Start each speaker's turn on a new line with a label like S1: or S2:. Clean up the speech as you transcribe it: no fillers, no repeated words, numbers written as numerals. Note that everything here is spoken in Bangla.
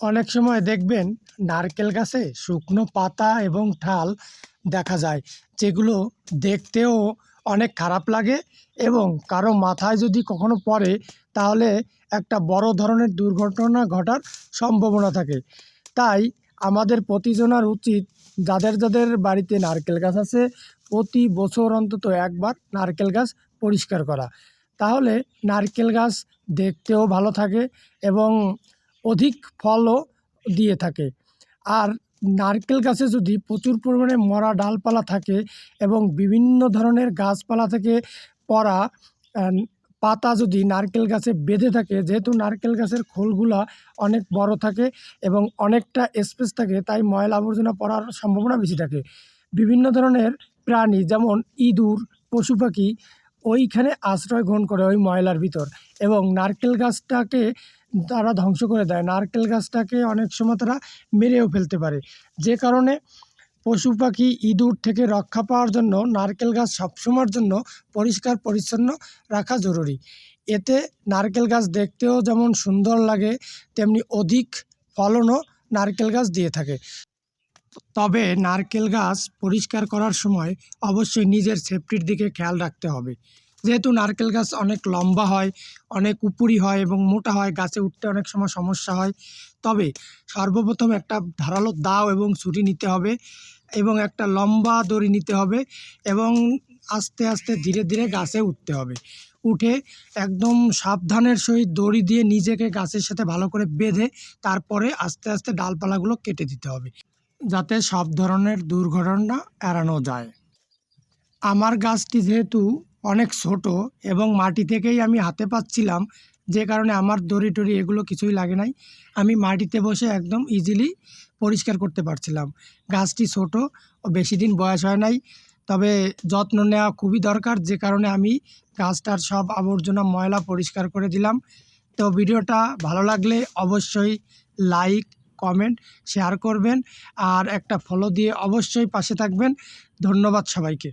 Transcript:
S1: অনেক সময় দেখবেন নারকেল গাছে শুকনো পাতা এবং ঠাল দেখা যায়, যেগুলো দেখতেও অনেক খারাপ লাগে এবং কারো মাথায় যদি কখনো পড়ে তাহলে একটা বড় ধরনের দুর্ঘটনা ঘটার সম্ভাবনা থাকে। তাই আমাদের প্রতিজনার উচিত, যাদের যাদের বাড়িতে নারকেল গাছ আছে, প্রতি বছর অন্তত একবার নারকেল গাছ পরিষ্কার করা। তাহলে নারকেল গাছ দেখতেও ভালো থাকে এবং অধিক ফলও দিয়ে থাকে। আর নারকেল গাছে যদি প্রচুর পরিমাণে মরা ডালপালা থাকে এবং বিভিন্ন ধরনের গাছপালা থেকে পড়া আহ, পাতা যদি নারকেল গাছে বেঁধে থাকে, যেহেতু নারকেল গাছের খোলগুলা অনেক বড় থাকে এবং অনেকটা স্পেস থাকে, তাই ময়লা আবর্জনা পড়ার সম্ভাবনা বেশি থাকে। বিভিন্ন ধরনের প্রাণী যেমন ইঁদুর, পশু পাখি ওইখানে আশ্রয় গ্রহণ করে ওই ময়লার ভিতর, এবং নারকেল গাছটাকে তারা ধ্বংস করে দেয়। নারকেল গাছটাকে অনেক সময় তারা মেরেও ফেলতে পারে, যে কারণে পশু পাখি ইঁদুর থেকে রক্ষা পাওয়ার জন্য নারকেল গাছ সবসময়ের জন্য পরিষ্কার পরিচ্ছন্ন রাখা জরুরি। এতে নারকেল গাছ দেখতেও যেমন সুন্দর লাগে, তেমনি অধিক ফলনও নারকেল গাছ দিয়ে থাকে। তবে নারকেল গাছ পরিষ্কার করার সময় অবশ্যই নিজের সেফটির দিকে খেয়াল রাখতে হবে। যেহেতু নারকেল গাছ অনেক লম্বা হয়, অনেক উপরি হয় এবং মোটা হয়, গাছে উঠতে অনেক সময় সমস্যা হয়। তবে সর্বপ্রথম একটা ধারালো দাও এবং ছুরি নিতে হবে এবং একটা লম্বা দড়ি নিতে হবে এবং আস্তে আস্তে ধীরে ধীরে গাছে উঠতে হবে। উঠে একদম সাবধানের সহিত দড়ি দিয়ে নিজেকে গাছের সাথে ভালো করে বেঁধে তারপরে আস্তে আস্তে ডালপালাগুলো কেটে দিতে হবে, যাতে সব ধরনের দুর্ঘটনা এড়ানো যায়। আমার গাছটি যেহেতু অনেক ছোট এবং মাটি থেকেই আমি হাতে পাচ্ছিলাম, যে কারণে আমার দড়ি টড়ি এগুলো কিছুই লাগে নাই। আমি মাটিতে বসে একদম ইজিলি পরিষ্কার করতে পারছিলাম। গাছটি ছোট ও বেশি দিন বয়স হয় নাই, তবে যত্ন নেওয়া খুবই দরকার, যে কারণে আমি গাছটার সব আবর্জনা ময়লা পরিষ্কার করে দিলাম। তো ভিডিওটা ভালো লাগলে অবশ্যই লাইক, কমেন্ট, শেয়ার করবেন আর একটা ফলো দিয়ে অবশ্যই পাশে থাকবেন। ধন্যবাদ সবাইকে।